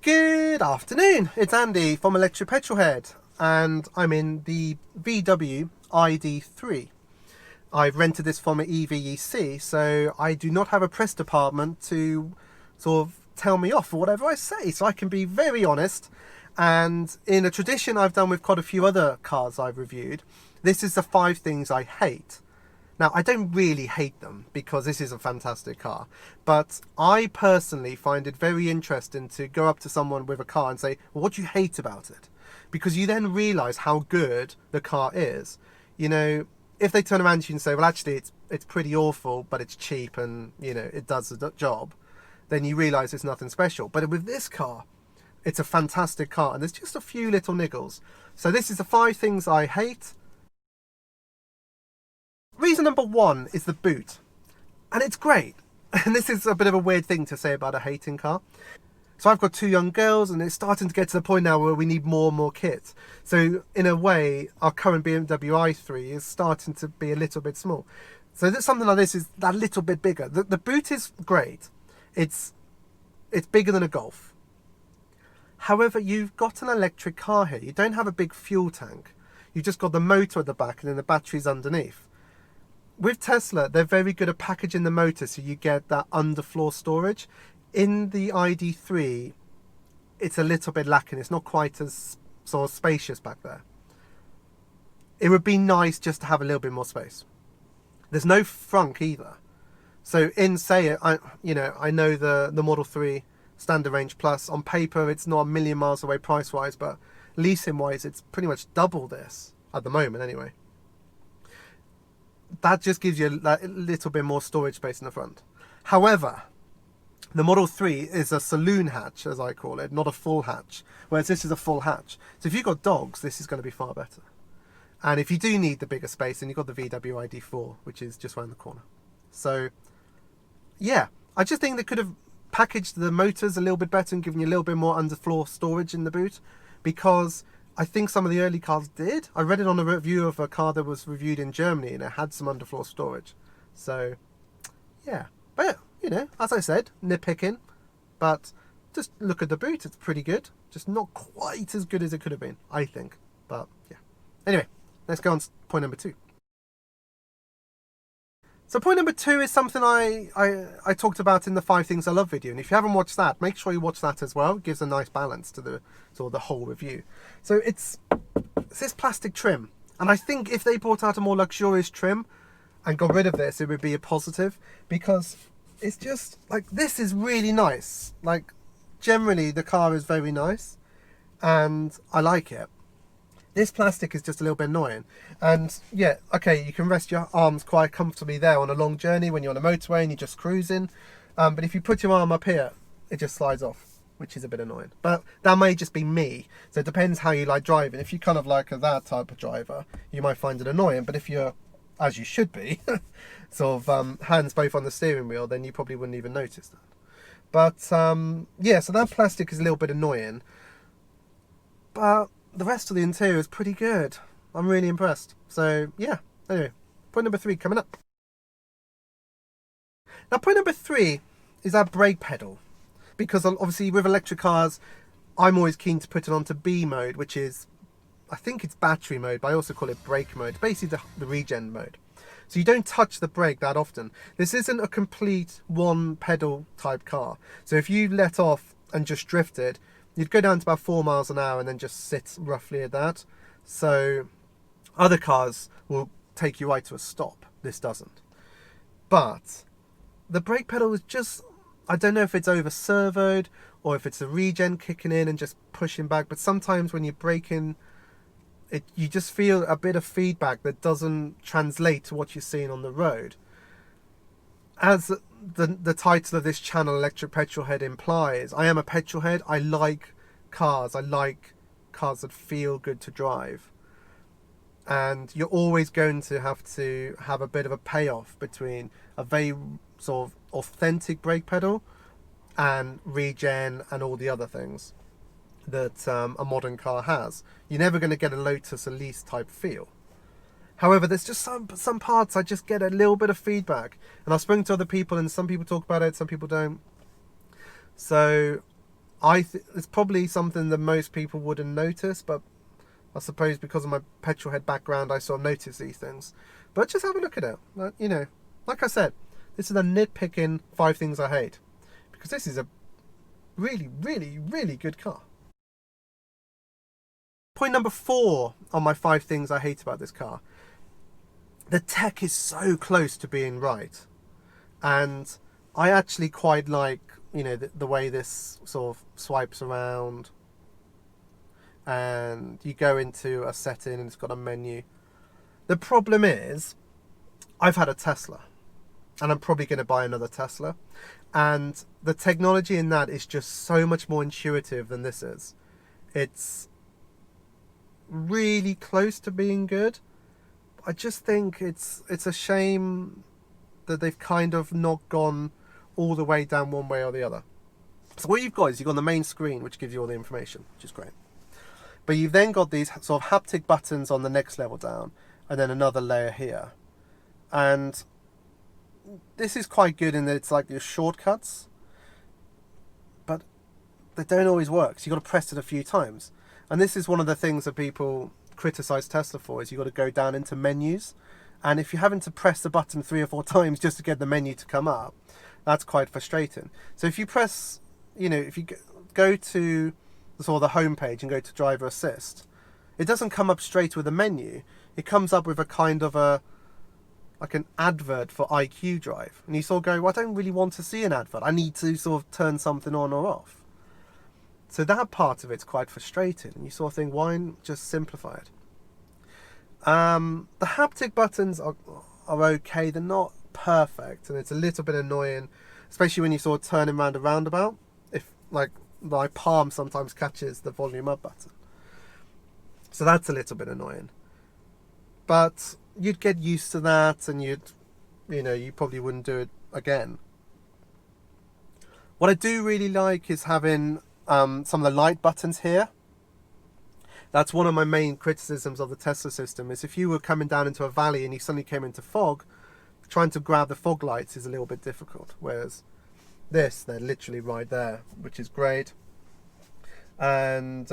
Good afternoon, it's Andy from electricpetrolhead and I'm in the VW ID3. I've rented this from an EVEC, so I do not have a press department to sort of tell me off for whatever I say, so I can be very honest. And in a tradition I've done with quite a few other cars I've reviewed, this is the 5 things I hate. Now, I don't really hate them because this is a fantastic car, but I personally find it very interesting to go up to someone with a car and say, well, what do you hate about it? Because you then realise how good the car is. You know, if they turn around to you and say, well, actually, it's pretty awful, but it's cheap and, you know, it does the job, then you realise it's nothing special. But with this car, it's a fantastic car and there's just a few little niggles. So this is the 5 things I hate. Reason number 1 is the boot, and it's great. And this is a bit of a weird thing to say about a hating car. So I've got 2 young girls and it's starting to get to the point now where we need more and more kit. So in a way, our current BMW i3 is starting to be a little bit small. So something like this is that little bit bigger. The boot is great. It's bigger than a Golf. However, you've got an electric car here. You don't have a big fuel tank. You've just got the motor at the back and then the batteries underneath. With Tesla, they're very good at packaging the motor so you get that underfloor storage. In the ID3, it's a little bit lacking. It's not quite as sort of spacious back there. It would be nice just to have a little bit more space. There's no frunk either. So in say, I know the Model 3 Standard Range Plus, on paper it's not a million miles away price-wise, but leasing-wise it's pretty much double this, at the moment anyway. That just gives you a little bit more storage space in the front. However, the Model 3 is a saloon hatch, as I call it, not a full hatch, whereas this is a full hatch. So if you've got dogs, this is going to be far better. And if you do need the bigger space, then you've got the VW ID.4, which is just around the corner. So, yeah, I just think they could have packaged the motors a little bit better and given you a little bit more underfloor storage in the boot, because I think some of the early cars did. I read it on a review of a car that was reviewed in Germany and it had some underfloor storage. So, yeah. But, you know, as I said, nitpicking. But just look at the boot. It's pretty good. Just not quite as good as it could have been, I think. But, yeah. Anyway, let's go on to point number 2. So point number 2 is something I talked about in the 5 things I love video, and if you haven't watched that, make sure you watch that as well. It gives a nice balance to the sort of the whole review. So it's this plastic trim, and I think if they brought out a more luxurious trim and got rid of this, it would be a positive, because it's just like, this is really nice. Like, generally the car is very nice and I like it. This plastic is just a little bit annoying. And yeah, okay, you can rest your arms quite comfortably there on a long journey when you're on a motorway and you're just cruising. But if you put your arm up here, it just slides off, which is a bit annoying. But that may just be me. So it depends how you like driving. If you kind of like that type of driver, you might find it annoying. But if you're, as you should be, sort of hands both on the steering wheel, then you probably wouldn't even notice that. But yeah, so that plastic is a little bit annoying. But the rest of the interior is pretty good. I'm really impressed. So yeah, anyway, point number 3 coming up. Now point number 3 is our brake pedal. Because obviously with electric cars, I'm always keen to put it onto B mode, which is, I think it's battery mode, but I also call it brake mode. Basically the regen mode. So you don't touch the brake that often. This isn't a complete one pedal type car. So if you let off and just drifted, you'd go down to about 4 miles an hour and then just sit roughly at that. So other cars will take you right to a stop. This doesn't. But the brake pedal is just, I don't know if it's over servoed or if it's a regen kicking in and just pushing back. But sometimes when you're braking, you just feel a bit of feedback that doesn't translate to what you're seeing on the road. As the title of this channel, Electric Petrolhead, implies, I am a petrolhead. I like cars. I like cars that feel good to drive. And you're always going to have a bit of a payoff between a very sort of authentic brake pedal and regen and all the other things that a modern car has. You're never going to get a Lotus, a Lease type feel. However, there's just some parts I just get a little bit of feedback. And I've spoken to other people and some people talk about it, some people don't. So it's probably something that most people wouldn't notice, but I suppose because of my petrolhead background, I sort of notice these things. But just have a look at it. You know, like I said, this is a nitpicking 5 things I hate, because this is a really, really, really good car. Point number 4 on my 5 things I hate about this car. The tech is so close to being right. And I actually quite like, you know, the way this sort of swipes around. And you go into a setting and it's got a menu. The problem is, I've had a Tesla. And I'm probably going to buy another Tesla. And the technology in that is just so much more intuitive than this is. It's really close to being good. I just think it's a shame that they've kind of not gone all the way down one way or the other. So what you've got is you've got the main screen, which gives you all the information, which is great. But you've then got these sort of haptic buttons on the next level down, and then another layer here. And this is quite good in that it's like your shortcuts, but they don't always work. So you've got to press it a few times. And this is one of the things that people criticize Tesla for, is you've got to go down into menus. And if you're having to press the button 3 or 4 times just to get the menu to come up, that's quite frustrating. So if you press, you know, if you go to the sort of the home page and go to driver assist, it doesn't come up straight with a menu. It comes up with a kind of like an advert for IQ Drive. And you sort of go, well, I don't really want to see an advert. I need to sort of turn something on or off. So that part of it's quite frustrating. And you sort of think, why not just simplify it? The haptic buttons are okay. They're not perfect. And it's a little bit annoying, especially when you sort of turn around a roundabout. If, like, my palm sometimes catches the volume up button. So that's a little bit annoying. But you'd get used to that, and you probably wouldn't do it again. What I do really like is having some of the light buttons here. That's one of my main criticisms of the Tesla system, is if you were coming down into a valley and you suddenly came into fog, trying to grab the fog lights is a little bit difficult. Whereas this, they're literally right there, which is great. And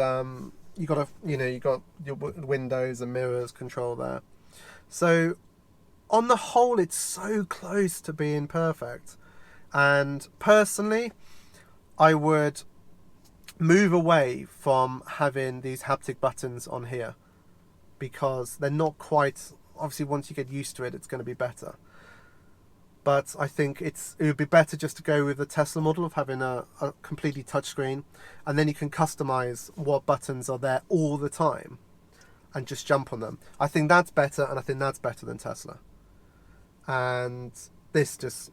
you got your windows and mirrors control there. So on the whole, it's so close to being perfect. And personally, I would move away from having these haptic buttons on here, because they're not quite, obviously once you get used to it, it's going to be better. But I think it would be better just to go with the Tesla model of having a completely touchscreen, and then you can customize what buttons are there all the time and just jump on them. I think that's better, and I think that's better than Tesla. And this just,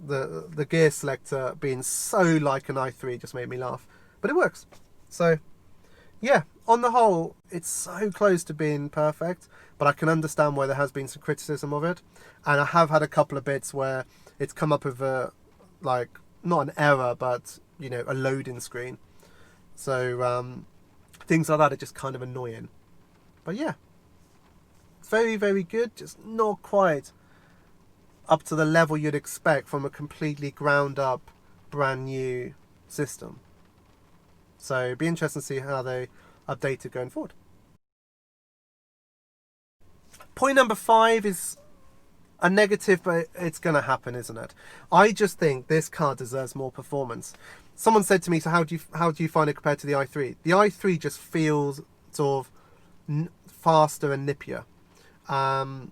the gear selector being so like an i3 just made me laugh. But it works. So, yeah, on the whole, it's so close to being perfect, but I can understand why there has been some criticism of it. And I have had a couple of bits where it's come up with a, like, not an error, but, you know, a loading screen. So, things like that are just kind of annoying. But yeah, it's very, very good, just not quite up to the level you'd expect from a completely ground up, brand new system. So it'd be interesting to see how they update it going forward. Point number 5 is a negative, but it's going to happen, isn't it? I just think this car deserves more performance. Someone said to me, so how do you find it compared to the i3? The i3 just feels sort of faster and nippier. And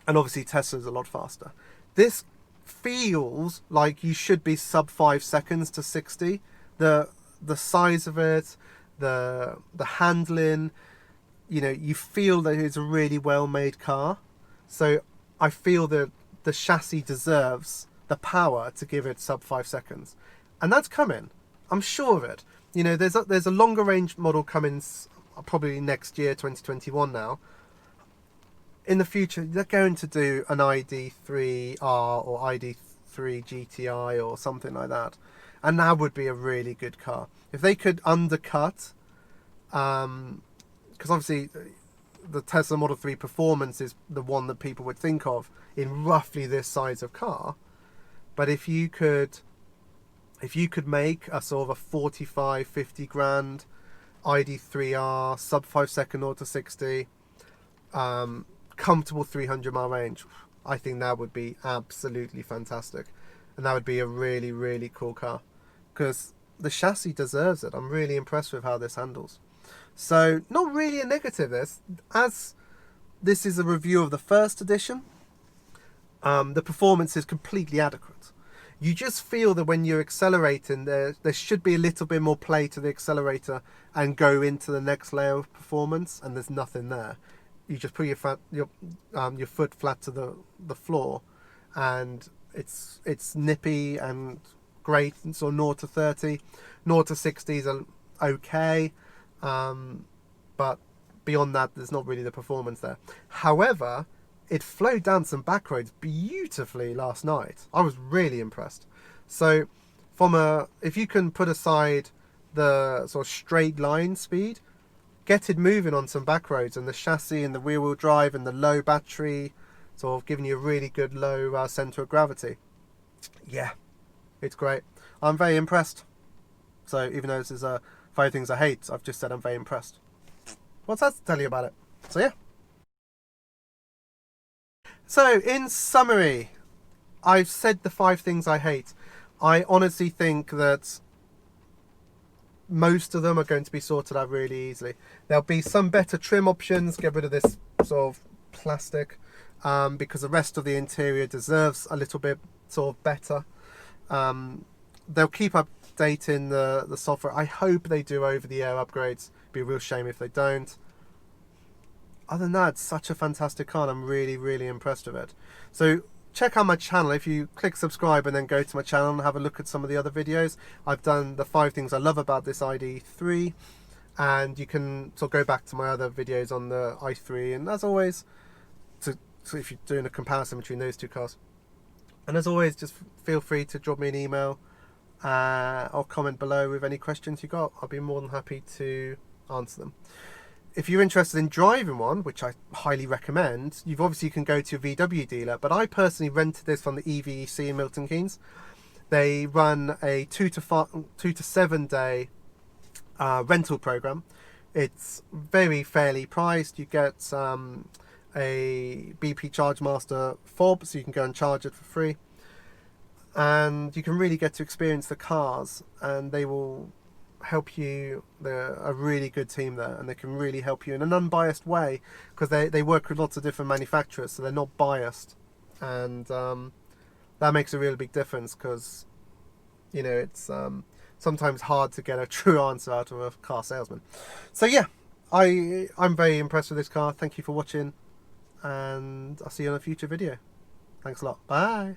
obviously Tesla's a lot faster. This feels like you should be sub 5 seconds to 60. The size of it, the handling, you know, you feel that it's a really well made car. So I feel that the chassis deserves the power to give it sub 5 seconds. And that's coming. I'm sure of it. You know, there's a longer range model coming probably next year, 2021 now. In the future, they're going to do an ID3R or ID3 GTI or something like that. And that would be a really good car. If they could undercut, because obviously the Tesla Model 3 Performance is the one that people would think of in roughly this size of car. But if you could if you could make a sort of a 45, 50 grand ID3R, sub 5 second 0 to 60, comfortable 300 mile range, I think that would be absolutely fantastic. And that would be a really, really cool car, because the chassis deserves it. I'm really impressed with how this handles. So not really a negative, as this is a review of the first edition. The performance is completely adequate. You just feel that when you're accelerating, there should be a little bit more play to the accelerator and go into the next layer of performance, and there's nothing there. You just put your foot flat to the floor, and it's nippy and great. So 0 to 30, 0 to 60s are okay, but beyond that, there's not really the performance there. However, it flowed down some back roads beautifully last night. I was really impressed. So if you can put aside the sort of straight line speed, get it moving on some back roads, and the chassis and the wheel drive and the low battery sort of giving you a really good low center of gravity. Yeah, it's great. I'm very impressed. So even though this is 5 things I hate, I've just said I'm very impressed. What's that to tell you about it? So yeah. So, in summary, I've said the 5 things I hate. I honestly think that most of them are going to be sorted out really easily. There'll be some better trim options, get rid of this sort of plastic, because the rest of the interior deserves a little bit sort of better. They'll keep updating the software. I hope they do over-the-air upgrades. It'd be a real shame if they don't. Other than that, it's such a fantastic car, and I'm really, really impressed with it. So check out my channel. If you click subscribe and then go to my channel and have a look at some of the other videos, I've done the 5 things I love about this ID3, and you can sort of go back to my other videos on the i3. And as always, so if you're doing a comparison between those 2 cars, and as always, just feel free to drop me an email or comment below with any questions you got. I'll be more than happy to answer them. If you're interested in driving one, which I highly recommend, you can go to a VW dealer, but I personally rented this from the EVEC in Milton Keynes. They run a 2 to 7 day rental program. It's very fairly priced. You get a BP Chargemaster fob, so you can go and charge it for free, and you can really get to experience the cars, and they will help you. They're a really good team there, and they can really help you in an unbiased way, because they work with lots of different manufacturers, so they're not biased, and that makes a really big difference, because it's sometimes hard to get a true answer out of a car salesman. So yeah, I'm very impressed with this car. Thank you for watching, and I'll see you on a future video. Thanks a lot. Bye.